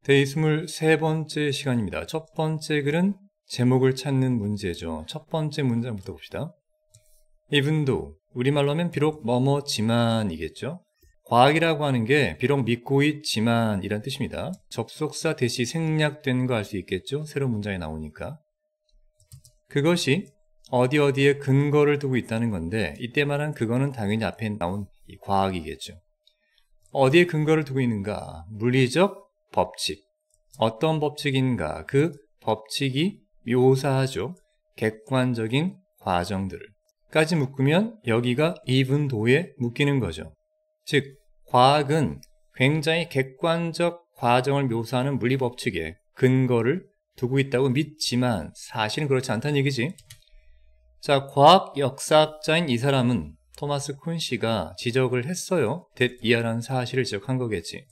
데이 23번째 시간입니다. 첫 번째 글은 제목을 찾는 문제죠. 첫 번째 문장부터 봅시다. Even though, 우리말로 하면 비록 뭐뭐지만 이겠죠. 과학이라고 하는 게 비록 믿고 있지만 이란 뜻입니다. 접속사 대시 생략된 거 알 수 있겠죠. 새로운 문장이 나오니까. 그것이 어디에 근거를 두고 있다는 건데 이때 말한 그거는 당연히 앞에 나온 이 과학이겠죠. 어디에 근거를 두고 있는가? 물리적 법칙. 어떤 법칙인가? 그 법칙이 묘사하죠. 객관적인 과정들을. 까지 묶으면 여기가 even though에 묶이는 거죠. 즉, 과학은 굉장히 객관적 과정을 묘사하는 물리법칙에 근거를 두고 있다고 믿지만 사실은 그렇지 않다는 얘기지. 자, 과학 역사학자인 이 사람은 토마스 쿤 씨가 지적을 했어요. that-이하라는 사실을 지적한 거겠지.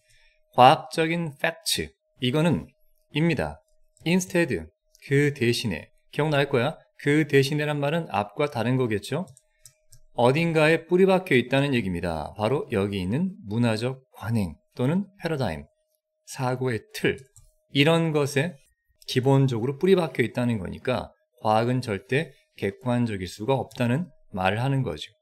과학적인 팩트, 이거는 입니다. instead, 그 대신에. 기억날 거야. 그 대신에란 말은 앞과 다른 거겠죠. 어딘가에 뿌리박혀 있다는 얘기입니다. 바로 여기 있는 문화적 관행 또는 패러다임, 사고의 틀, 이런 것에 기본적으로 뿌리박혀 있다는 거니까 과학은 절대 객관적일 수가 없다는 말을 하는 거죠.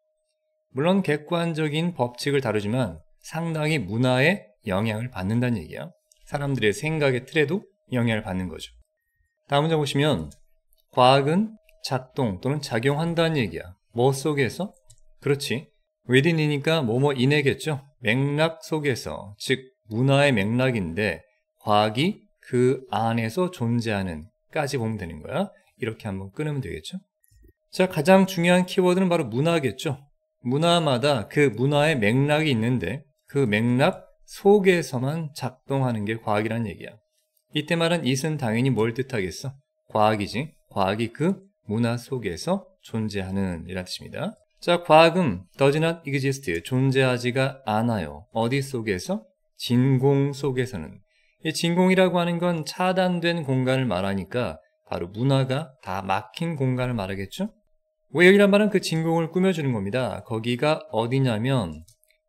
물론 객관적인 법칙을 다루지만 상당히 문화에 영향을 받는다는 얘기야. 사람들의 생각의 틀에도 영향을 받는 거죠. 다음 문장 보시면 과학은 작동 또는 작용한다는 얘기야. 뭐 속에서? 그렇지. within이니까 뭐뭐 인해겠죠. 맥락 속에서, 즉 문화의 맥락인데 과학이 그 안에서 존재하는 까지 보면 되는 거야. 이렇게 한번 끊으면 되겠죠. 자, 가장 중요한 키워드는 바로 문화겠죠. 문화마다 그 문화의 맥락이 있는데 그 맥락 속에서만 작동하는 게 과학이란 얘기야. 이때 말한 it은 당연히 뭘 뜻하겠어? 과학이지. 과학이 그 문화 속에서 존재하는 이란 뜻입니다. 자, 과학은 does not exist, 존재하지가 않아요. 어디 속에서? 진공 속에서는. 이 진공이라고 하는 건 차단된 공간을 말하니까 바로 문화가 다 막힌 공간을 말하겠죠? 왜 여기란 말은 그 진공을 꾸며주는 겁니다. 거기가 어디냐면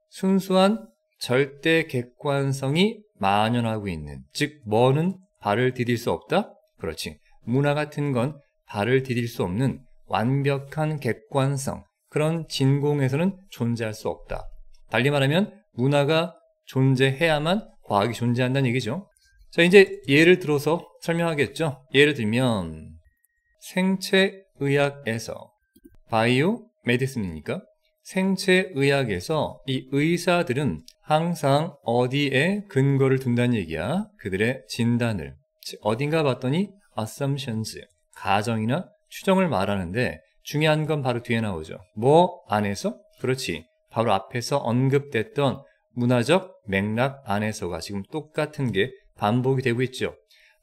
순수한 절대 객관성이 만연하고 있는, 즉 뭐는 발을 디딜 수 없다? 그렇지. 문화 같은 건 발을 디딜 수 없는 완벽한 객관성, 그런 진공에서는 존재할 수 없다. 달리 말하면 문화가 존재해야만 과학이 존재한다는 얘기죠. 자, 이제 예를 들어서 설명하겠죠. 예를 들면 생체의학에서 바이오 메디슨이니까 생체의학에서 이 의사들은 항상 어디에 근거를 둔다는 얘기야. 그들의 진단을. 어딘가 봤더니 assumptions, 가정이나 추정을 말하는데 중요한 건 바로 뒤에 나오죠. 뭐 안에서? 그렇지. 바로 앞에서 언급됐던 문화적 맥락 안에서가 지금 똑같은 게 반복이 되고 있죠.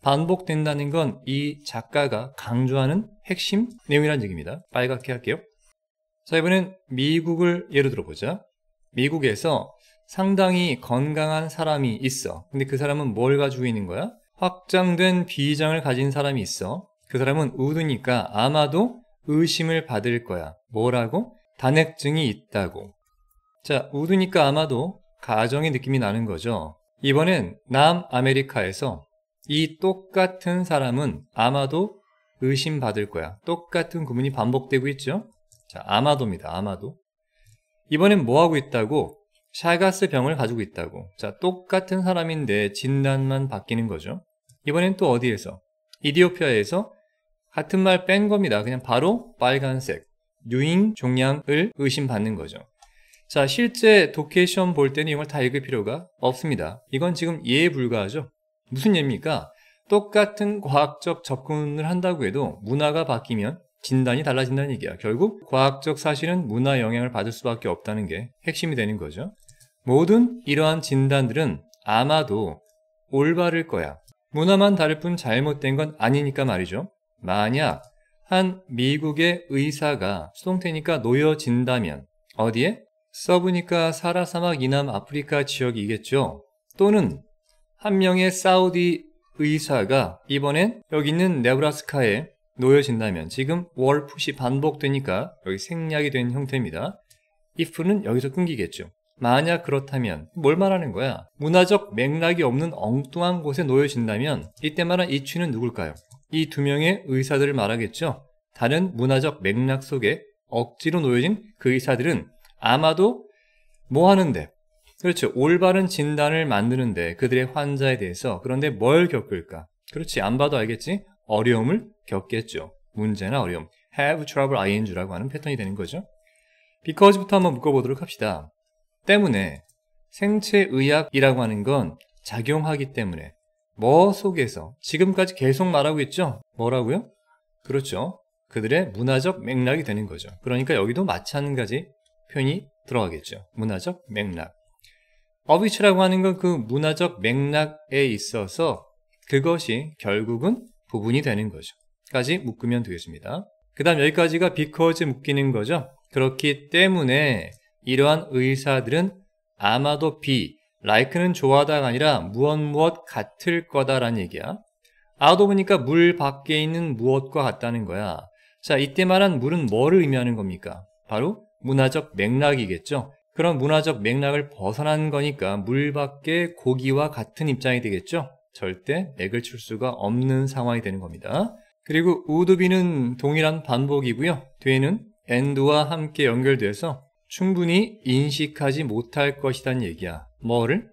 반복된다는 건 이 작가가 강조하는 핵심 내용이라는 얘기입니다. 빨갛게 할게요. 자, 이번엔 미국을 예로 들어보자. 미국에서 상당히 건강한 사람이 있어. 근데 그 사람은 뭘 가지고 있는 거야? 확장된 비장을 가진 사람이 있어. 그 사람은 우드니까 아마도 의심을 받을 거야. 뭐라고? 단핵증이 있다고. 자, 우드니까 아마도 가정의 느낌이 나는 거죠. 이번엔 남아메리카에서 이 똑같은 사람은 아마도 의심받을 거야. 똑같은 구문이 반복되고 있죠. 자, 아마도입니다. 아마도. 이번엔 뭐 하고 있다고? 샤가스 병을 가지고 있다고. 자, 똑같은 사람인데 진단만 바뀌는 거죠. 이번엔 또 어디에서? 이디오피아에서 같은 말 뺀 겁니다. 그냥 바로 빨간색. 유인 종양을 의심받는 거죠. 자, 실제 독해 시험 볼 때는 이걸 다 읽을 필요가 없습니다. 이건 지금 예에 불과하죠. 무슨 예입니까? 똑같은 과학적 접근을 한다고 해도 문화가 바뀌면 진단이 달라진다는 얘기야. 결국 과학적 사실은 문화 영향을 받을 수밖에 없다는 게 핵심이 되는 거죠. 모든 이러한 진단들은 아마도 올바를 거야. 문화만 다를 뿐 잘못된 건 아니니까 말이죠. 만약 한 미국의 의사가 수동태니까 놓여진다면 어디에? 서브니까 사라 사막 이남 아프리카 지역이겠죠. 또는 한 명의 사우디 의사가 이번엔 여기 있는 네브라스카에 놓여진다면 지금 월풋이 반복되니까 여기 생략이 된 형태입니다. if는 여기서 끊기겠죠. 만약 그렇다면 뭘 말하는 거야? 문화적 맥락이 없는 엉뚱한 곳에 놓여진다면 이때 말한 이 취는 누굴까요? 이 두 명의 의사들을 말하겠죠. 다른 문화적 맥락 속에 억지로 놓여진 그 의사들은 아마도 뭐 하는데? 그렇죠. 올바른 진단을 만드는데 그들의 환자에 대해서 그런데 뭘 겪을까? 그렇지. 안 봐도 알겠지? 어려움을 겪겠죠. 문제나 어려움. have trouble ing라고 하는 패턴이 되는 거죠. because부터 한번 묶어보도록 합시다. 때문에 생체의학이라고 하는 건 작용하기 때문에 뭐 속에서 지금까지 계속 말하고 있죠? 뭐라고요? 그렇죠. 그들의 문화적 맥락이 되는 거죠. 그러니까 여기도 마찬가지 표현이 들어가겠죠. 문화적 맥락. of which라고 하는 건 그 문화적 맥락에 있어서 그것이 결국은 부분이 되는 거죠. 까지 묶으면 되겠습니다. 그 다음 여기까지가 because 묶이는 거죠. 그렇기 때문에 이러한 의사들은 아마도 like는 좋아하다가 아니라 무엇 같을 거다라는 얘기야. out of니까 물 밖에 있는 무엇과 같다는 거야. 자, 이때 말한 물은 뭐를 의미하는 겁니까? 바로 문화적 맥락이겠죠. 그런 문화적 맥락을 벗어난 거니까 물 밖에 고기와 같은 입장이 되겠죠. 절대 맥을 출 수가 없는 상황이 되는 겁니다. 그리고 would be는 동일한 반복이고요. 뒤에는 and와 함께 연결돼서 충분히 인식하지 못할 것이란 얘기야. 뭐를?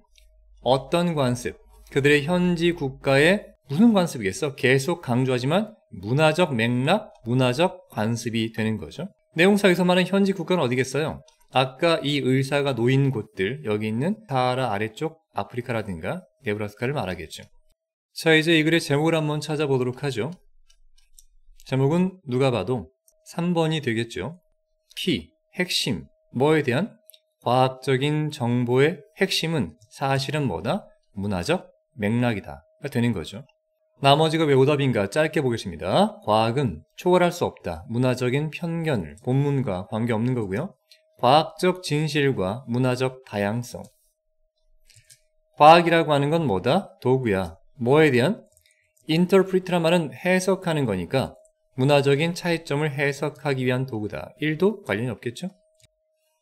어떤 관습, 그들의 현지 국가의 무슨 관습이겠어? 계속 강조하지만 문화적 맥락, 문화적 관습이 되는 거죠. 내용상에서 말하는 현지 국가는 어디겠어요? 아까 이 의사가 놓인 곳들, 여기 있는 사하라 아래쪽 아프리카라든가 네브라스카를 말하겠죠. 자, 이제 이 글의 제목을 한번 찾아보도록 하죠. 제목은 누가 봐도 3번이 되겠죠. 키, 핵심, 뭐에 대한? 과학적인 정보의 핵심은 사실은 뭐다? 문화적 맥락이다. 되는 거죠. 나머지가 왜 오답인가 짧게 보겠습니다. 과학은 초월할 수 없다. 문화적인 편견을 본문과 관계없는 거고요. 과학적 진실과 문화적 다양성. 과학이라고 하는 건 뭐다? 도구야. 뭐에 대한? interpret란 말은 해석하는 거니까 문화적인 차이점을 해석하기 위한 도구다. 1도 관련이 없겠죠?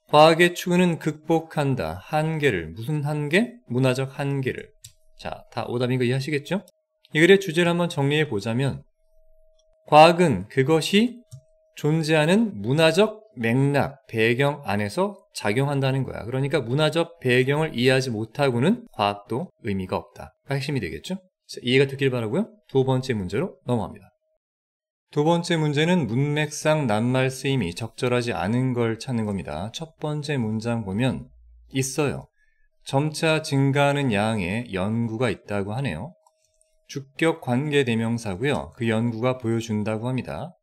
과학의 추구는 극복한다. 한계를. 무슨 한계? 문화적 한계를. 자, 다 오답인 거 이해하시겠죠? 이 글의 주제를 한번 정리해 보자면 과학은 그것이 존재하는 문화적 맥락, 배경 안에서 작용한다는 거야. 그러니까 문화적 배경을 이해하지 못하고는 과학도 의미가 없다. 핵심이 되겠죠? 자, 이해가 되길 바라고요. 두 번째 문제로 넘어갑니다. 두 번째 문제는 문맥상 낱말 쓰임이 적절하지 않은 걸 찾는 겁니다. 첫 번째 문장 보면 있어요. 점차 증가하는 양의 연구가 있다고 하네요. 주격 관계 대명사고요. 그 연구가 보여준다고 합니다.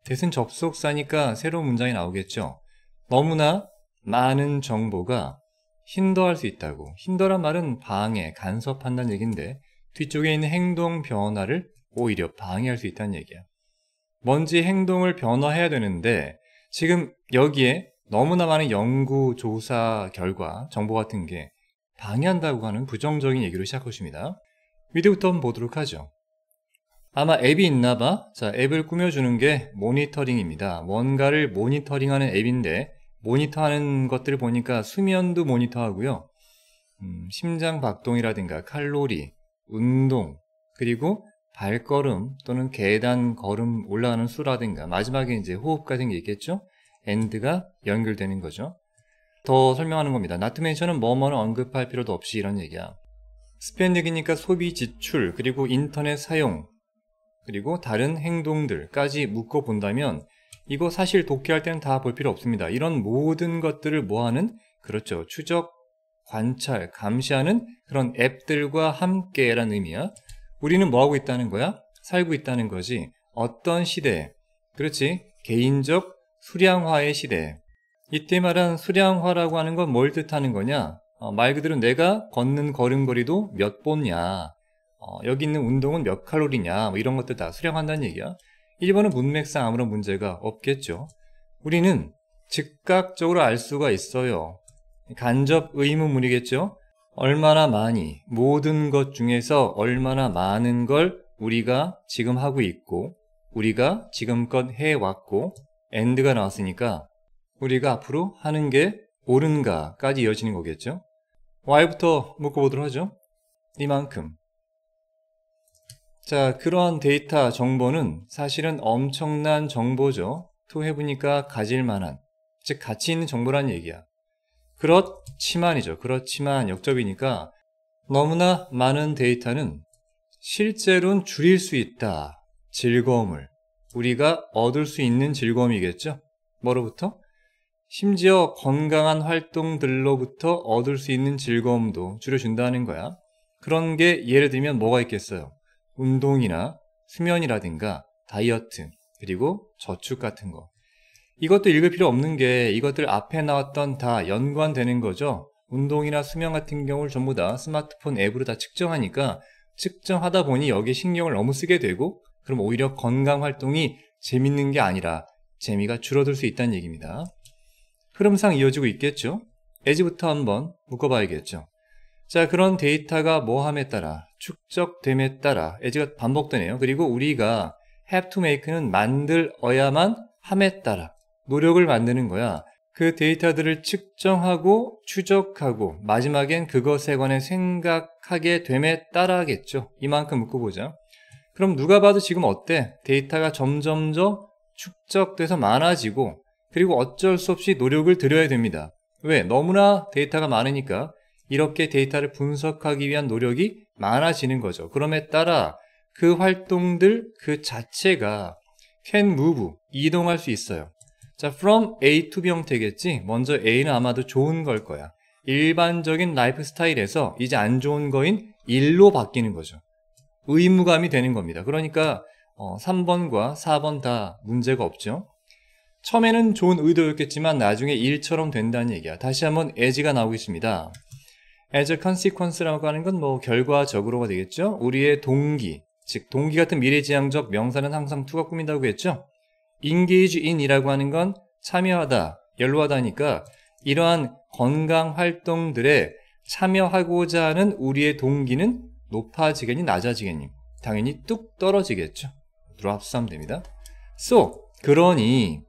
대신 접속사니까 새로운 문장이 나오겠죠. 너무나 많은 정보가 힌더할 수 있다고. 힌더란 말은 방해, 간섭한다는 얘기인데 뒤쪽에 있는 행동 변화를 오히려 방해할 수 있다는 얘기야. 뭔지 행동을 변화해야 되는데 지금 여기에 너무나 많은 연구, 조사 결과, 정보 같은 게 방해한다고 하는 부정적인 얘기로 시작하십니다. 위드부터 한번 보도록 하죠. 아마 앱이 있나 봐. 자, 앱을 꾸며주는 게 모니터링입니다. 뭔가를 모니터링하는 앱인데 모니터하는 것들을 보니까 수면도 모니터하고요. 심장 박동이라든가 칼로리, 운동, 그리고 발걸음 또는 계단 걸음 올라가는 수라든가 마지막에 이제 호흡 같은 게 있겠죠? end가 연결되는 거죠. 더 설명하는 겁니다. not to mention은 뭐뭐는 언급할 필요도 없이 이런 얘기야. 스펜딩이니까 소비 지출, 그리고 인터넷 사용, 그리고 다른 행동들까지 묶어 본다면 이거 사실 독해할 때는 다 볼 필요 없습니다. 이런 모든 것들을 뭐하는? 그렇죠. 추적, 관찰, 감시하는 그런 앱들과 함께라는 의미야. 우리는 뭐하고 있다는 거야? 살고 있다는 거지. 어떤 시대에? 그렇지. 개인적 수량화의 시대에. 이때 말한 수량화라고 하는 건 뭘 뜻하는 거냐? 말 그대로 내가 걷는 걸음걸이도 몇 보냐, 여기 있는 운동은 몇 칼로리냐, 뭐 이런 것들 다 수량한다는 얘기야. 1번은 문맥상 아무런 문제가 없겠죠. 우리는 즉각적으로 알 수가 있어요. 간접 의문문이겠죠. 얼마나 많이, 모든 것 중에서 얼마나 많은 걸 우리가 지금 하고 있고 우리가 지금껏 해왔고 end가 나왔으니까 우리가 앞으로 하는 게 옳은가까지 이어지는 거겠죠. y부터 묶어보도록 하죠. 이만큼. 자, 그러한 데이터 정보는 사실은 엄청난 정보죠. to have니까 가질 만한, 즉 가치 있는 정보란 얘기야. 그렇지만 역접이니까 너무나 많은 데이터는 실제로는 줄일 수 있다. 즐거움을. 우리가 얻을 수 있는 즐거움이겠죠. 뭐로부터? 심지어 건강한 활동들로부터 얻을 수 있는 즐거움도 줄여준다는 거야. 그런 게 예를 들면 뭐가 있겠어요? 운동이나 수면이라든가 다이어트, 그리고 저축 같은 거. 이것도 읽을 필요 없는 게 이것들 앞에 나왔던 다 연관되는 거죠. 운동이나 수면 같은 경우를 전부 다 스마트폰 앱으로 다 측정하니까 측정하다 보니 여기에 신경을 너무 쓰게 되고 그럼 오히려 건강 활동이 재밌는 게 아니라 재미가 줄어들 수 있다는 얘기입니다. 흐름상 이어지고 있겠죠. as부터 한번 묶어봐야겠죠. 자, 그런 데이터가 뭐함에 따라 축적됨에 따라 as가 반복되네요. 그리고 우리가 have to make는 만들어야만 함에 따라 노력을 만드는 거야. 그 데이터들을 측정하고 추적하고 마지막엔 그것에 관해 생각하게 됨에 따라겠죠. 이만큼 묶어보자. 그럼 누가 봐도 지금 어때? 데이터가 점점 더 축적돼서 많아지고 그리고 어쩔 수 없이 노력을 들여야 됩니다. 왜? 너무나 데이터가 많으니까 이렇게 데이터를 분석하기 위한 노력이 많아지는 거죠. 그럼에 따라 그 활동들 그 자체가 can move, 이동할 수 있어요. 자, from A to B 형태겠지? 먼저 A는 아마도 좋은 걸 거야. 일반적인 라이프 스타일에서 이제 안 좋은 거인 일로 바뀌는 거죠. 의무감이 되는 겁니다. 그러니까 3번과 4번 다 문제가 없죠. 처음에는 좋은 의도였겠지만 나중에 일처럼 된다는 얘기야. 다시 한번 as가 나오겠습니다. as a consequence라고 하는 건 뭐 결과적으로가 되겠죠. 우리의 동기, 즉 동기 같은 미래지향적 명사는 항상 to가 꾸민다고 했죠. engage in이라고 하는 건 참여하다, 연루하다니까 이러한 건강 활동들에 참여하고자 하는 우리의 동기는 높아지겠니, 낮아지겠니? 당연히 뚝 떨어지겠죠. drop some 됩니다. So, 그러니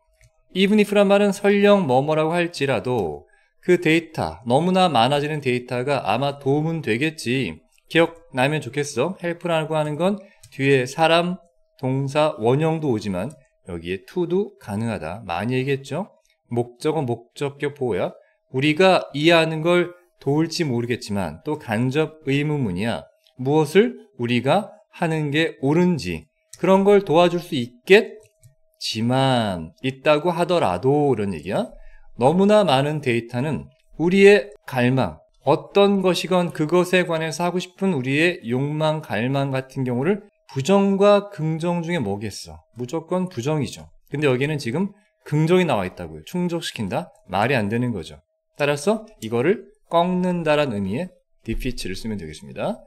even if란 말은 설령 뭐뭐라고 할지라도 그 데이터, 너무나 많아지는 데이터가 아마 도움은 되겠지. 기억나면 좋겠어. help라고 하는 건 뒤에 사람, 동사, 원형도 오지만 여기에 to도 가능하다. 많이 얘기했죠. 목적은 목적격 보호야. 우리가 이해하는 걸 도울지 모르겠지만 또 간접 의문문이야. 무엇을 우리가 하는 게 옳은지 그런 걸 도와줄 수 있겠지만 있다고 하더라도 이런 얘기야. 너무나 많은 데이터는 우리의 갈망, 어떤 것이건 그것에 관해서 하고 싶은 우리의 욕망, 갈망 같은 경우를 부정과 긍정 중에 뭐겠어? 무조건 부정이죠. 근데 여기는 지금 긍정이 나와 있다고요. 충족시킨다? 말이 안 되는 거죠. 따라서 이거를 꺾는다라는 의미의 defeat를 쓰면 되겠습니다.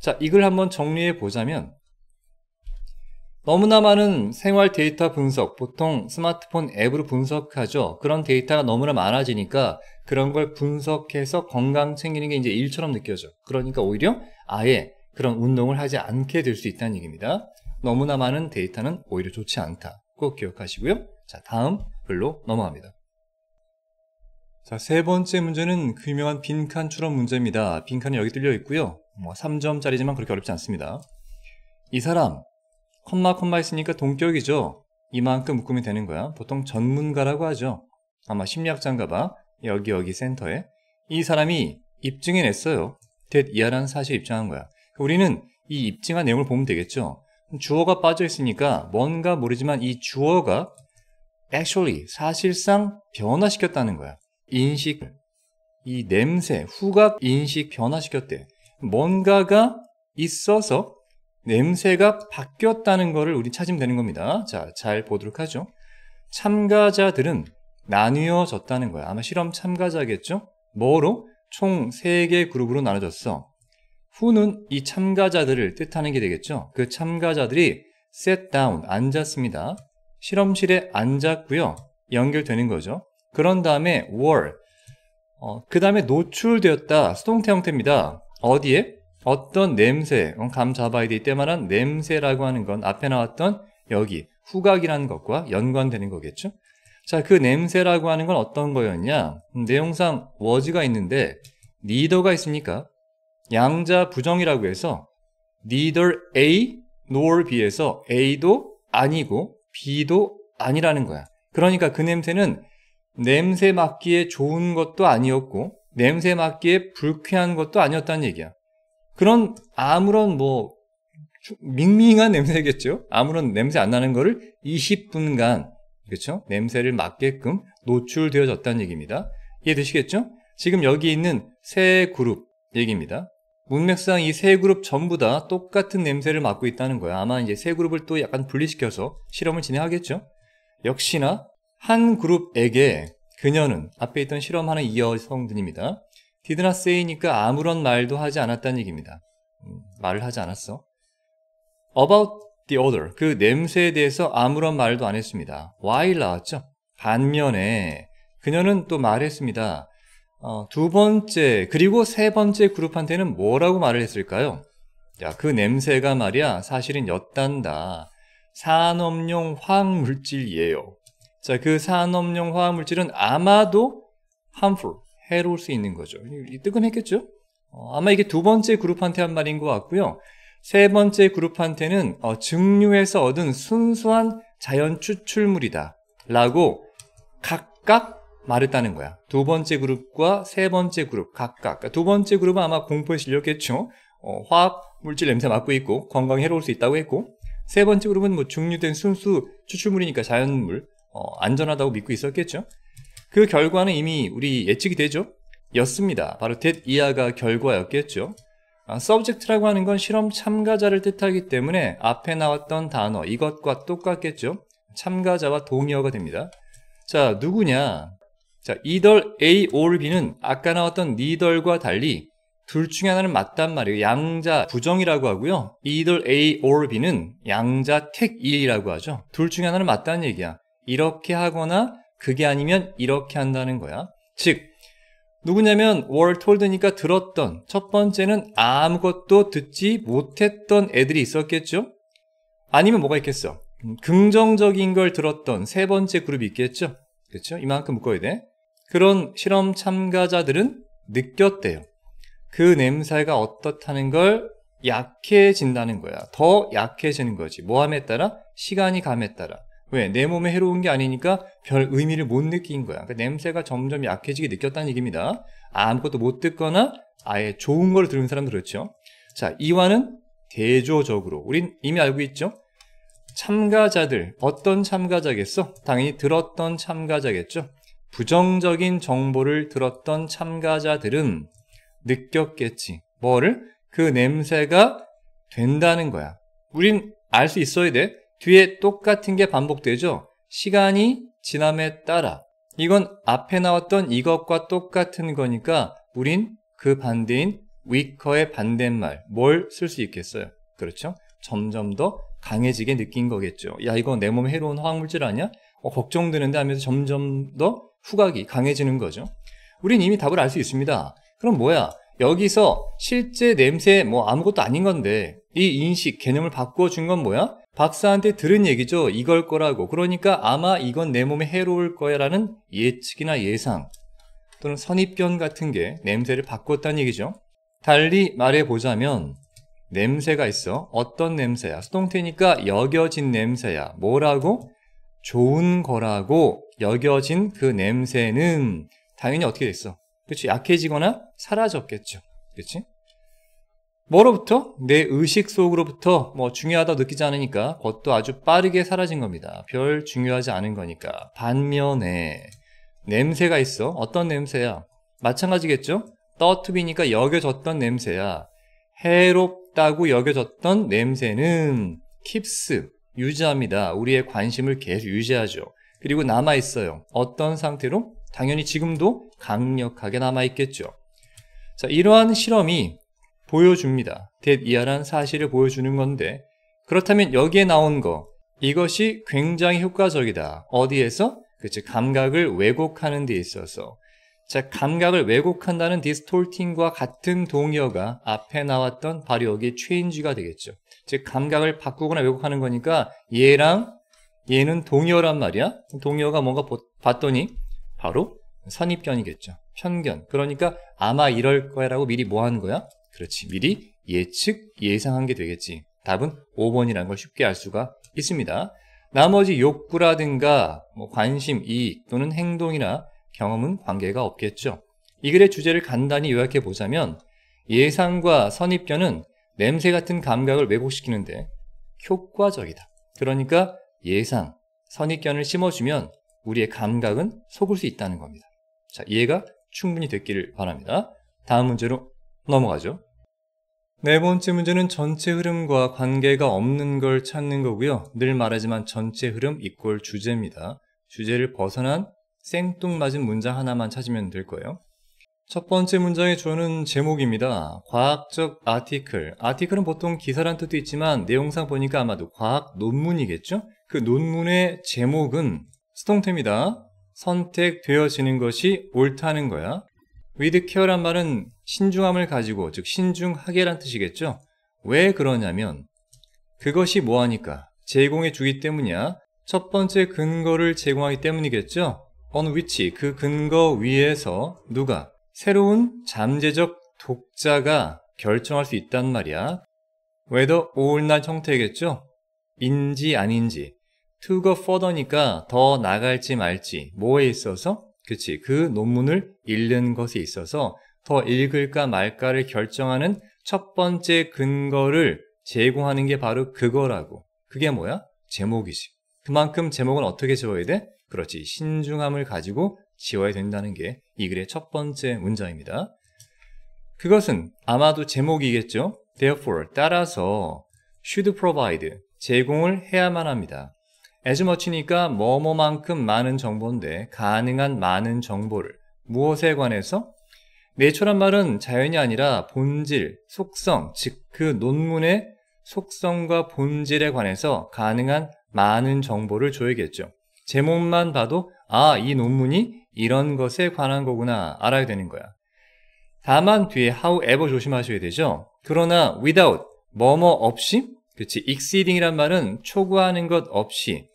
자, 이걸 한번 정리해 보자면 너무나 많은 생활 데이터 분석, 보통 스마트폰 앱으로 분석하죠. 그런 데이터가 너무나 많아지니까 그런 걸 분석해서 건강 챙기는 게 이제 일처럼 느껴져. 그러니까 오히려 아예 그런 운동을 하지 않게 될 수 있다는 얘기입니다. 너무나 많은 데이터는 오히려 좋지 않다. 꼭 기억하시고요. 자, 다음 글로 넘어갑니다. 자, 세 번째 문제는 그 유명한 빈칸 추론 문제입니다. 빈칸이 여기 뚫려 있고요. 3점짜리지만 그렇게 어렵지 않습니다. 이 사람 컴마 있으니까 동격이죠. 이만큼 묶으면 되는 거야. 보통 전문가라고 하죠. 아마 심리학자인가 봐. 여기 센터에 이 사람이 입증해냈어요. 이하라는 사실 입증한 거야. 우리는 이 입증한 내용을 보면 되겠죠. 주어가 빠져 있으니까 뭔가 모르지만 이 주어가 actually 사실상 변화시켰다는 거야. 인식, 이 냄새, 후각 인식 변화시켰대. 뭔가가 있어서 냄새가 바뀌었다는 거를 우리 찾으면 되는 겁니다. 자, 잘 보도록 하죠. 참가자들은 나뉘어졌다는 거야. 아마 실험 참가자겠죠? 뭐로? 총 3개 그룹으로 나눠졌어. 후는 이 참가자들을 뜻하는 게 되겠죠. 그 참가자들이 sat down, 앉았습니다. 실험실에 앉았고요. 연결되는 거죠. 그런 다음에 were, 그 다음에 노출되었다. 수동태 형태입니다. 어디에? 어떤 냄새, 감 잡아야 될 때만한 냄새라고 하는 건 앞에 나왔던 여기 후각이라는 것과 연관되는 거겠죠. 자, 그 냄새라고 하는 건 어떤 거였냐? 내용상 was가 있는데 neither가 있으니까 양자 부정이라고 해서 neither A nor B에서 A도 아니고 B도 아니라는 거야. 그러니까 그 냄새는 냄새 맡기에 좋은 것도 아니었고 냄새 맡기에 불쾌한 것도 아니었다는 얘기야. 그런 아무런 뭐 밍밍한 냄새겠죠. 아무런 냄새 안 나는 거를 20분간 그렇죠? 냄새를 맡게끔 노출되어졌다는 얘기입니다. 이해되시겠죠? 지금 여기 있는 세 그룹 얘기입니다. 문맥상 이 세 그룹 전부 다 똑같은 냄새를 맡고 있다는 거야. 아마 이제 세 그룹을 또 약간 분리시켜서 실험을 진행하겠죠? 역시나 한 그룹에게 그녀는 앞에 있던 실험하는 이 여성들입니다. did not say니까 아무런 말도 하지 않았다는 얘기입니다. 말을 하지 않았어. about the odor, 그 냄새에 대해서 아무런 말도 안 했습니다. while 나왔죠? 반면에 그녀는 또 말했습니다. 두 번째 그리고 세 번째 그룹한테는 뭐라고 말을 했을까요? 야, 그 냄새가 말이야 사실은 엿단다. 산업용 화학물질이에요. 자, 그 산업용 화학물질은 아마도 harmful, 해로울 수 있는 거죠. 뜨끔했겠죠? 아마 이게 두 번째 그룹한테 한 말인 것 같고요. 세 번째 그룹한테는 증류에서 얻은 순수한 자연 추출물이다 라고 각각 말했다는 거야. 두 번째 그룹과 세 번째 그룹 각각. 그러니까 두 번째 그룹은 아마 공포에 실렸겠죠. 화학물질 냄새 맡고 있고 건강에 해로울 수 있다고 했고, 세 번째 그룹은 뭐 증류된 순수 추출물이니까 자연물 안전하다고 믿고 있었겠죠. 그 결과는 이미 우리 예측이 되죠. 였습니다. 바로 that 이하가 결과였겠죠. subject라고 하는 건 실험 참가자를 뜻하기 때문에 앞에 나왔던 단어 이것과 똑같겠죠. 참가자와 동의어가 됩니다. 자, 누구냐? 자, either A or B는 아까 나왔던 neither과 달리 둘 중에 하나는 맞단 말이에요. 양자 부정이라고 하고요. either A or B는 양자 택이라고 하죠. 둘 중에 하나는 맞다는 얘기야. 이렇게 하거나 그게 아니면 이렇게 한다는 거야. 즉 누구냐면 were told니까 들었던, 첫 번째는 아무것도 듣지 못했던 애들이 있었겠죠. 아니면 뭐가 있겠어? 긍정적인 걸 들었던 세 번째 그룹이 있겠죠. 그렇죠? 이만큼 묶어야 돼. 그런 실험 참가자들은 느꼈대요. 그 냄새가 어떻다는 걸 약해진다는 거야. 더 약해지는 거지. 뭐함에 따라? 시간이 감에 따라. 왜? 내 몸에 해로운 게 아니니까 별 의미를 못 느낀 거야. 그러니까 냄새가 점점 약해지게 느꼈다는 얘기입니다. 아무것도 못 듣거나 아예 좋은 걸 들은 사람도 그렇죠. 자, 이와는 대조적으로 우린 이미 알고 있죠. 참가자들, 어떤 참가자겠어? 당연히 들었던 참가자겠죠. 부정적인 정보를 들었던 참가자들은 느꼈겠지. 뭐를? 그 냄새가 된다는 거야. 우린 알 수 있어야 돼. 뒤에 똑같은 게 반복되죠. 시간이 지남에 따라. 이건 앞에 나왔던 이것과 똑같은 거니까 우린 그 반대인 weaker의 반대말 뭘 쓸 수 있겠어요? 그렇죠? 점점 더 강해지게 느낀 거겠죠. 야, 이거 내 몸에 해로운 화학물질 아니야? 걱정되는데 하면서 점점 더 후각이 강해지는 거죠. 우린 이미 답을 알 수 있습니다. 그럼 뭐야? 여기서 실제 냄새 뭐 아무것도 아닌 건데 이 인식, 개념을 바꿔준 건 뭐야? 박사한테 들은 얘기죠. 이걸 거라고. 그러니까 아마 이건 내 몸에 해로울 거야 라는 예측이나 예상 또는 선입견 같은 게 냄새를 바꿨다는 얘기죠. 달리 말해보자면 냄새가 있어. 어떤 냄새야? 수동태니까 여겨진 냄새야. 뭐라고? 좋은 거라고 여겨진 그 냄새는 당연히 어떻게 됐어? 그렇지? 약해지거나 사라졌겠죠. 그렇지? 뭐로부터? 내 의식 속으로부터 뭐 중요하다고 느끼지 않으니까 그것도 아주 빠르게 사라진 겁니다. 별 중요하지 않은 거니까. 반면에 냄새가 있어. 어떤 냄새야? 마찬가지겠죠? thought to be니까 여겨졌던 냄새야. 해롭다고 여겨졌던 냄새는 keeps, 유지합니다. 우리의 관심을 계속 유지하죠. 그리고 남아있어요. 어떤 상태로? 당연히 지금도 강력하게 남아있겠죠. 자, 이러한 실험이 보여줍니다. that 이하란 사실을 보여주는 건데, 그렇다면 여기에 나온 거, 이것이 굉장히 효과적이다. 어디에서? 그치, 감각을 왜곡하는 데 있어서. 자, 감각을 왜곡한다는 distorting과 같은 동의어가 앞에 나왔던 바로 여기 change가 되겠죠. 즉 감각을 바꾸거나 왜곡하는 거니까 얘랑 얘는 동의어란 말이야. 동의어가 뭔가 봤더니 바로 선입견이겠죠. 편견. 그러니까 아마 이럴 거야 라고 미리 뭐 하는 거야? 그렇지. 미리 예상한 게 되겠지. 답은 5번이라는 걸 쉽게 알 수가 있습니다. 나머지 욕구라든가 관심, 이익 또는 행동이나 경험은 관계가 없겠죠. 이 글의 주제를 간단히 요약해 보자면 예상과 선입견은 냄새 같은 감각을 왜곡시키는데 효과적이다. 그러니까 예상, 선입견을 심어주면 우리의 감각은 속을 수 있다는 겁니다. 자, 이해가 충분히 됐기를 바랍니다. 다음 문제로 넘어가죠. 네 번째 문제는 전체 흐름과 관계가 없는 걸 찾는 거고요. 늘 말하지만 전체 흐름 이꼴 주제입니다. 주제를 벗어난 생뚱맞은 문장 하나만 찾으면 될 거예요. 첫 번째 문장의 주어는 제목입니다. 과학적 아티클. 아티클은 보통 기사란 뜻도 있지만 내용상 보니까 아마도 과학 논문이겠죠? 그 논문의 제목은 수동태입니다. 선택되어지는 것이 옳다는 거야. with care란 말은 신중함을 가지고, 즉 신중하게란 뜻이겠죠. 왜 그러냐면 그것이 뭐하니까? 제공해 주기 때문이야. 첫 번째 근거를 제공하기 때문이겠죠. on which, 그 근거 위에서 누가? 새로운 잠재적 독자가 결정할 수 있단 말이야. whether or not 형태겠죠. 인지 아닌지. to go further니까 더 나갈지 말지. 뭐에 있어서? 그치, 그 논문을 읽는 것에 있어서 더 읽을까 말까를 결정하는 첫 번째 근거를 제공하는 게 바로 그거라고. 그게 뭐야? 제목이지. 그만큼 제목은 어떻게 지어야 돼? 그렇지, 신중함을 가지고 지어야 된다는 게 이 글의 첫 번째 문장입니다. 그것은 아마도 제목이겠죠. Therefore, 따라서 should provide, 제공을 해야만 합니다. as much니까 뭐뭐만큼 많은 정보인데 가능한 많은 정보를 무엇에 관해서? 내추럴한 말은 자연이 아니라 본질, 속성, 즉 그 논문의 속성과 본질에 관해서 가능한 많은 정보를 줘야겠죠. 제목만 봐도 아, 이 논문이 이런 것에 관한 거구나 알아야 되는 거야. 다만 뒤에 however 조심하셔야 되죠. 그러나 without, 뭐뭐 없이, 그치, exceeding이란 말은 초과하는 것 없이,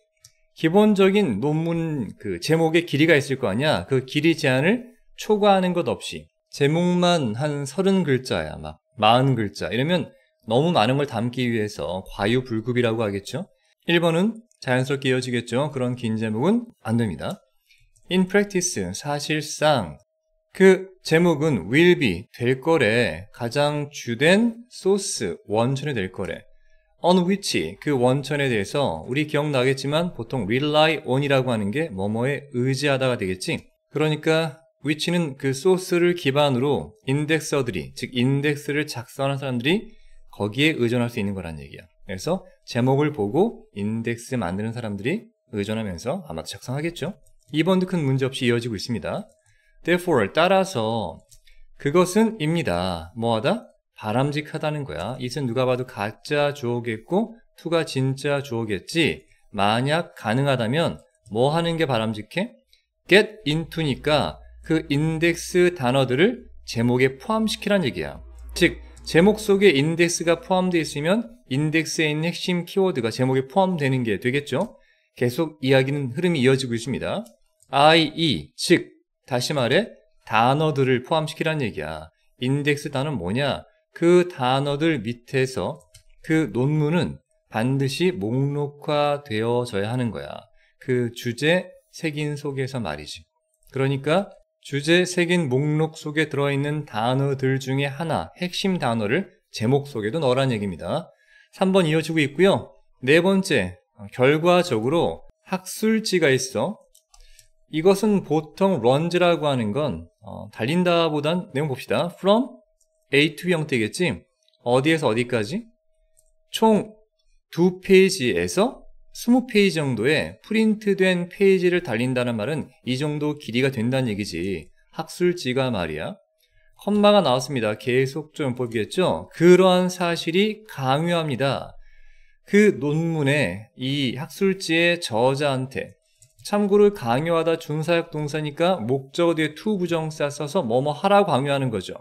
기본적인 논문 그 제목의 길이가 있을 거 아니야. 그 길이 제한을 초과하는 것 없이 제목만 한 30글자야, 막 40글자 이러면 너무 많은 걸 담기 위해서 과유불급이라고 하겠죠. 1번은 자연스럽게 이어지겠죠. 그런 긴 제목은 안 됩니다. In practice, 사실상 그 제목은 will be, 될 거래. 가장 주된 소스, 원천이 될 거래. on which, 그 원천에 대해서 우리 기억나겠지만 보통 rely on이라고 하는 게 뭐뭐에 의지하다가 되겠지. 그러니까 which는 그 소스를 기반으로 인덱서들이, 즉 인덱스를 작성하는 사람들이 거기에 의존할 수 있는 거란 얘기야. 그래서 제목을 보고 인덱스 만드는 사람들이 의존하면서 아마도 작성하겠죠. 2번도 큰 문제 없이 이어지고 있습니다. Therefore, 따라서 그것은 입니다. 뭐하다? 바람직하다는 거야. it은 누가 봐도 가짜 주어겠고 to가 진짜 주어겠지. 만약 가능하다면 뭐 하는 게 바람직해? get into니까 그 인덱스 단어들을 제목에 포함시키란 얘기야. 즉 제목 속에 인덱스가 포함되어 있으면 인덱스에 있는 핵심 키워드가 제목에 포함되는 게 되겠죠. 계속 이야기는 흐름이 이어지고 있습니다. IE, 즉 다시 말해 단어들을 포함시키란 얘기야. 인덱스 단어는 뭐냐? 그 단어들 밑에서 그 논문은 반드시 목록화되어져야 하는 거야. 그 주제 색인 속에서 말이지. 그러니까 주제 색인 목록 속에 들어있는 단어들 중에 하나, 핵심 단어를 제목 속에도 넣으란 얘기입니다. 3번 이어지고 있고요. 네 번째, 결과적으로 학술지가 있어. 이것은 보통 runs라고 하는 건 달린다 보단 내용 봅시다. from A to B 형태겠지. 어디에서 어디까지? 총 2페이지에서 20페이지 정도의 프린트된 페이지를 달린다는 말은 이 정도 길이가 된다는 얘기지. 학술지가 말이야. 컴마가 나왔습니다. 계속적 용법이겠죠. 그러한 사실이 강요합니다. 그 논문에 이 학술지의 저자한테, 참고로 강요하다 준사역 동사니까 목적어 뒤에 to 부정사 써서 뭐뭐 하라고 강요하는 거죠.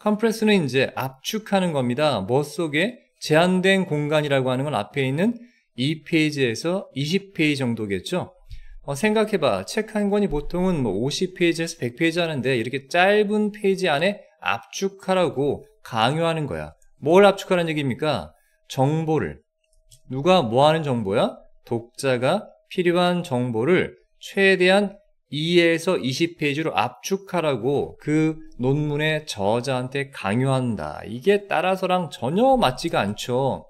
컴프레스는 이제 압축하는 겁니다. 뭐 속에? 제한된 공간이라고 하는 건 앞에 있는 2페이지에서 20페이지 정도겠죠? 생각해봐. 책 한 권이 보통은 뭐 50페이지에서 100페이지 하는데 이렇게 짧은 페이지 안에 압축하라고 강요하는 거야. 뭘 압축하라는 얘기입니까? 정보를. 누가 뭐 하는 정보야? 독자가 필요한 정보를 최대한 2에서 20페이지로 압축하라고 그 논문의 저자한테 강요한다. 이게 따라서랑 전혀 맞지가 않죠.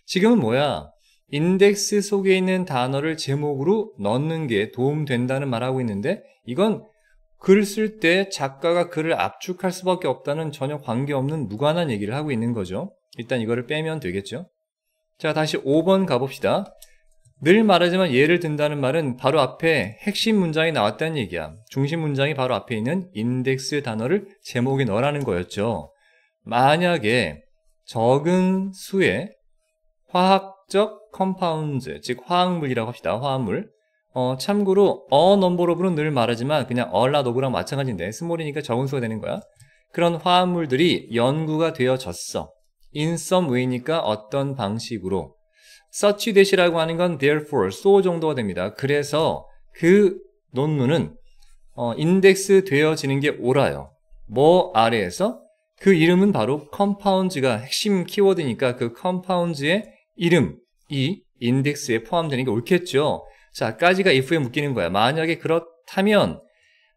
지금은 뭐야? 인덱스 속에 있는 단어를 제목으로 넣는 게 도움된다는 말하고 있는데 이건 글 쓸 때 작가가 글을 압축할 수밖에 없다는 전혀 관계없는 무관한 얘기를 하고 있는 거죠. 일단 이거를 빼면 되겠죠. 자, 다시 5번 가봅시다. 늘 말하지만 예를 든다는 말은 바로 앞에 핵심 문장이 나왔다는 얘기야. 중심 문장이 바로 앞에 있는 인덱스 단어를 제목에 넣으라는 거였죠. 만약에 적은 수의 화학적 컴파운드, 즉 화학물이라고 합시다. 화합물. 참고로 넘버로브는 늘 말하지만 그냥 얼라 오브랑 마찬가지인데 스몰이니까 적은 수가 되는 거야. 그런 화합물들이 연구가 되어졌어. in some way니까 어떤 방식으로. such that이라고 하는 건 therefore, so 정도가 됩니다. 그래서 그 논문은 인덱스 되어지는 게 옳아요. 뭐 아래에서? 그 이름은 바로 compounds가 핵심 키워드니까 그 compounds의 이름이 인덱스에 포함되는 게 옳겠죠. 자, 까지가 if에 묶이는 거야. 만약에 그렇다면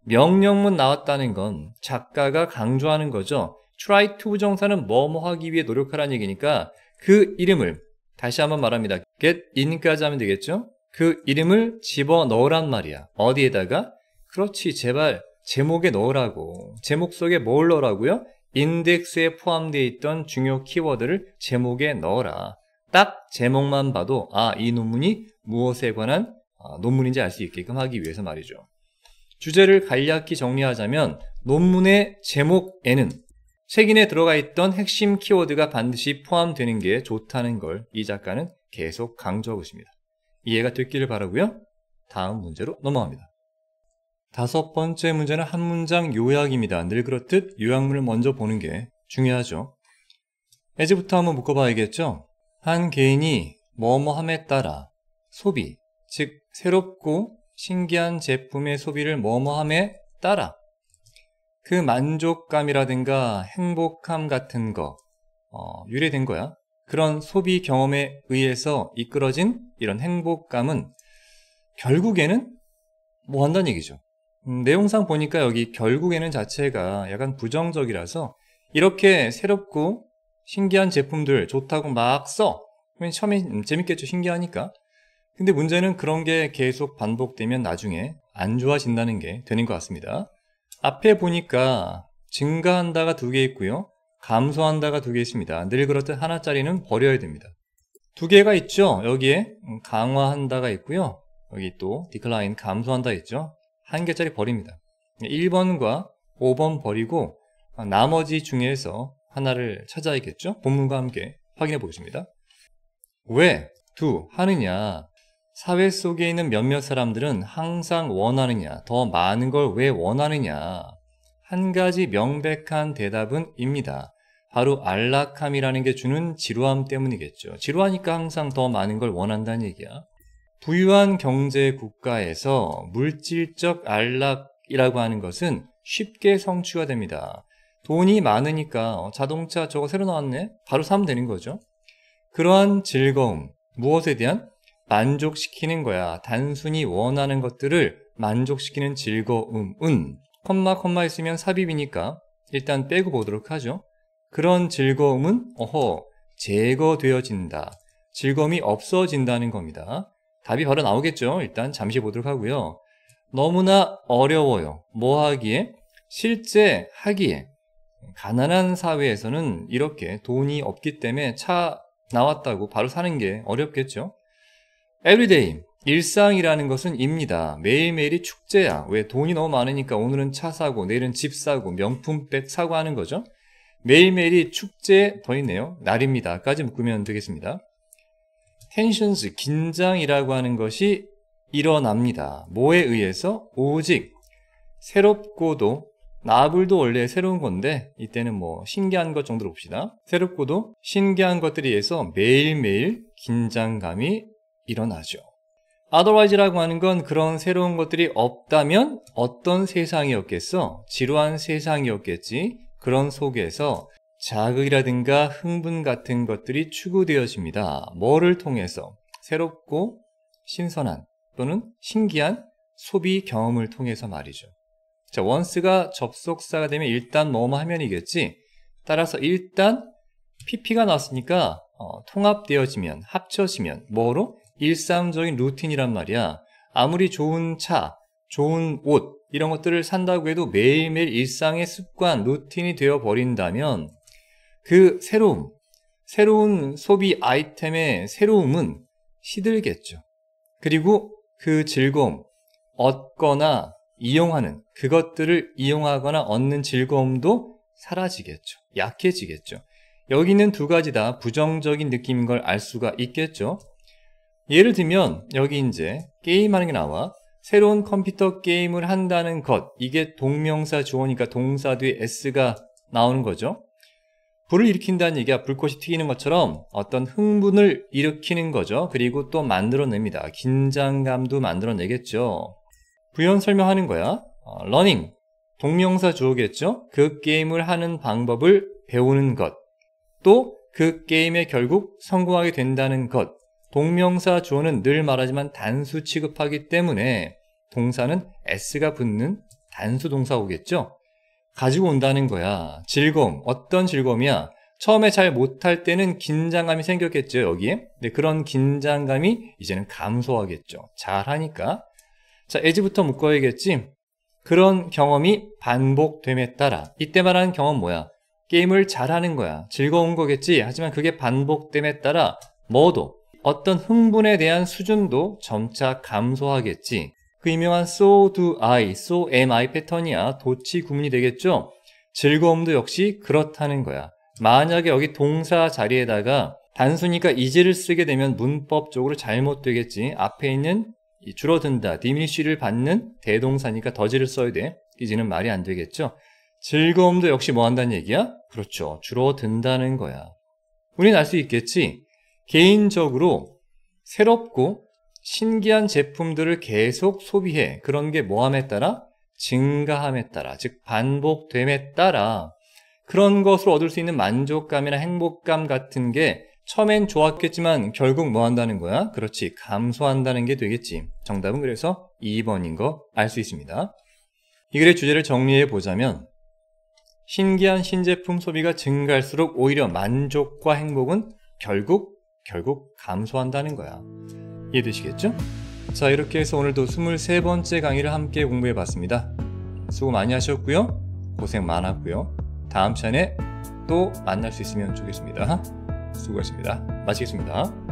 명령문 나왔다는 건 작가가 강조하는 거죠. try to 부정사는 뭐뭐 하기 위해 노력하라는 얘기니까 그 이름을 다시 한번 말합니다. get in까지 하면 되겠죠? 그 이름을 집어넣으란 말이야. 어디에다가? 그렇지, 제발 제목에 넣으라고. 제목 속에 뭘 넣으라고요? 인덱스에 포함되어 있던 중요 키워드를 제목에 넣어라. 딱 제목만 봐도 이 논문이 무엇에 관한 논문인지 알 수 있게끔 하기 위해서 말이죠. 주제를 간략히 정리하자면 논문의 제목에는 책인에 들어가 있던 핵심 키워드가 반드시 포함되는 게 좋다는 걸 이 작가는 계속 강조하고 있습니다. 이해가 됐기를 바라고요. 다음 문제로 넘어갑니다. 5번째 문제는 한 문장 요약입니다. 늘 그렇듯 요약문을 먼저 보는 게 중요하죠. 예제부터 한번 묶어봐야겠죠. 한 개인이 뭐뭐함에 따라 소비, 즉 새롭고 신기한 제품의 소비를 뭐뭐함에 따라 그 만족감이라든가 행복함 같은 거 유래된 거야. 그런 소비 경험에 의해서 이끌어진 이런 행복감은 결국에는 뭐 한다는 얘기죠. 내용상 보니까 여기 결국에는 자체가 약간 부정적이라서 이렇게 새롭고 신기한 제품들 좋다고 막 써. 처음에 재밌겠죠. 신기하니까. 근데 문제는 그런 게 계속 반복되면 나중에 안 좋아진다는 게 되는 것 같습니다. 앞에 보니까 증가한다가 2개 있고요. 감소한다가 2개 있습니다. 늘 그렇듯 하나짜리는 버려야 됩니다. 2개가 있죠. 여기에 강화한다가 있고요. 여기 또 decline, 감소한다 있죠. 1개짜리 버립니다. 1번과 5번 버리고 나머지 중에서 하나를 찾아야겠죠. 본문과 함께 확인해 보겠습니다. 왜 하느냐? 사회 속에 있는 몇몇 사람들은 항상 원하느냐, 더 많은 걸 왜 원하느냐? 한 가지 명백한 대답은 입니다. 바로 안락함이라는 게 주는 지루함 때문이겠죠. 지루하니까 항상 더 많은 걸 원한다는 얘기야. 부유한 경제 국가에서 물질적 안락이라고 하는 것은 쉽게 성취가 됩니다. 돈이 많으니까 자동차 저거 새로 나왔네? 바로 사면 되는 거죠. 그러한 즐거움, 무엇에 대한? 만족시키는 거야. 단순히 원하는 것들을 만족시키는 즐거움은 콤마 있으면 삽입이니까 일단 빼고 보도록 하죠. 그런 즐거움은 제거되어진다. 즐거움이 없어진다는 겁니다. 답이 바로 나오겠죠. 일단 잠시 보도록 하고요. 너무나 어려워요. 뭐 하기에? 실제 하기에. 가난한 사회에서는 이렇게 돈이 없기 때문에 차 나왔다고 바로 사는 게 어렵겠죠. everyday, 일상이라는 것은 입니다. 매일매일이 축제야. 왜? 돈이 너무 많으니까 오늘은 차 사고 내일은 집 사고 명품백 사고 하는 거죠. 매일매일이 축제 더 있네요. 날입니다. 까지 묶으면 되겠습니다. tensions, 긴장이라고 하는 것이 일어납니다. 뭐에 의해서? 오직 새롭고도 나불도 원래 새로운 건데 이때는 뭐 신기한 것 정도로 봅시다. 새롭고도 신기한 것들에 의해서 매일매일 긴장감이 일어나죠. otherwise라고 하는 건 그런 새로운 것들이 없다면 어떤 세상이었겠어? 지루한 세상이었겠지. 그런 속에서 자극이라든가 흥분 같은 것들이 추구되어집니다. 뭐를 통해서? 새롭고 신선한 또는 신기한 소비 경험을 통해서 말이죠. 자, once가 접속사가 되면 일단 뭐뭐 하면이겠지. 따라서 일단 pp가 나왔으니까 통합되어지면, 합쳐지면 뭐로? 일상적인 루틴이란 말이야. 아무리 좋은 차, 좋은 옷 이런 것들을 산다고 해도 매일매일 일상의 습관, 루틴이 되어버린다면 그 새로운 소비 아이템의 새로움은 시들겠죠. 그리고 그 즐거움, 얻거나 이용하는 그것들을 이용하거나 얻는 즐거움도 사라지겠죠. 약해지겠죠. 여기 있는 두 가지 다 부정적인 느낌인 걸 알 수가 있겠죠. 예를 들면 여기 이제 게임하는 게 나와. 새로운 컴퓨터 게임을 한다는 것, 이게 동명사 주어니까 동사 뒤에 s가 나오는 거죠. 불을 일으킨다는 얘기가 불꽃이 튀기는 것처럼 어떤 흥분을 일으키는 거죠. 그리고 또 만들어냅니다. 긴장감도 만들어내겠죠. 부연 설명하는 거야. learning, 동명사 주어겠죠. 그 게임을 하는 방법을 배우는 것, 또 그 게임에 결국 성공하게 된다는 것. 동명사 주어는 늘 말하지만 단수 취급하기 때문에 동사는 s가 붙는 단수 동사 오겠죠. 가지고 온다는 거야. 즐거움. 어떤 즐거움이야? 처음에 잘 못할 때는 긴장감이 생겼겠죠, 여기에. 근데 그런 긴장감이 이제는 감소하겠죠. 잘하니까. 자, as부터 묶어야겠지. 그런 경험이 반복됨에 따라. 이때 말하는 경험 뭐야? 게임을 잘하는 거야. 즐거운 거겠지. 하지만 그게 반복됨에 따라 뭐도 어떤 흥분에 대한 수준도 점차 감소하겠지. 그 유명한 so do I, so am I 패턴이야. 도치 구문이 되겠죠? 즐거움도 역시 그렇다는 거야. 만약에 여기 동사 자리에다가 단수니까 is를 쓰게 되면 문법적으로 잘못되겠지. 앞에 있는 줄어든다, diminish를 받는 대동사니까 더지를 써야 돼. is는 말이 안 되겠죠? 즐거움도 역시 뭐 한다는 얘기야? 그렇죠. 줄어든다는 거야. 우리는 알 수 있겠지? 개인적으로 새롭고 신기한 제품들을 계속 소비해. 그런 게 뭐함에 따라? 증가함에 따라, 즉 반복됨에 따라 그런 것을 얻을 수 있는 만족감이나 행복감 같은 게 처음엔 좋았겠지만 결국 뭐 한다는 거야? 그렇지, 감소한다는 게 되겠지. 정답은 그래서 2번인 거 알 수 있습니다. 이 글의 주제를 정리해 보자면 신기한 신제품 소비가 증가할수록 오히려 만족과 행복은 결국 감소한다는 거야. 이해되시겠죠? 자, 이렇게 해서 오늘도 23번째 강의를 함께 공부해 봤습니다. 수고 많이 하셨고요. 고생 많았고요. 다음 시간에 또 만날 수 있으면 좋겠습니다. 수고하셨습니다. 마치겠습니다.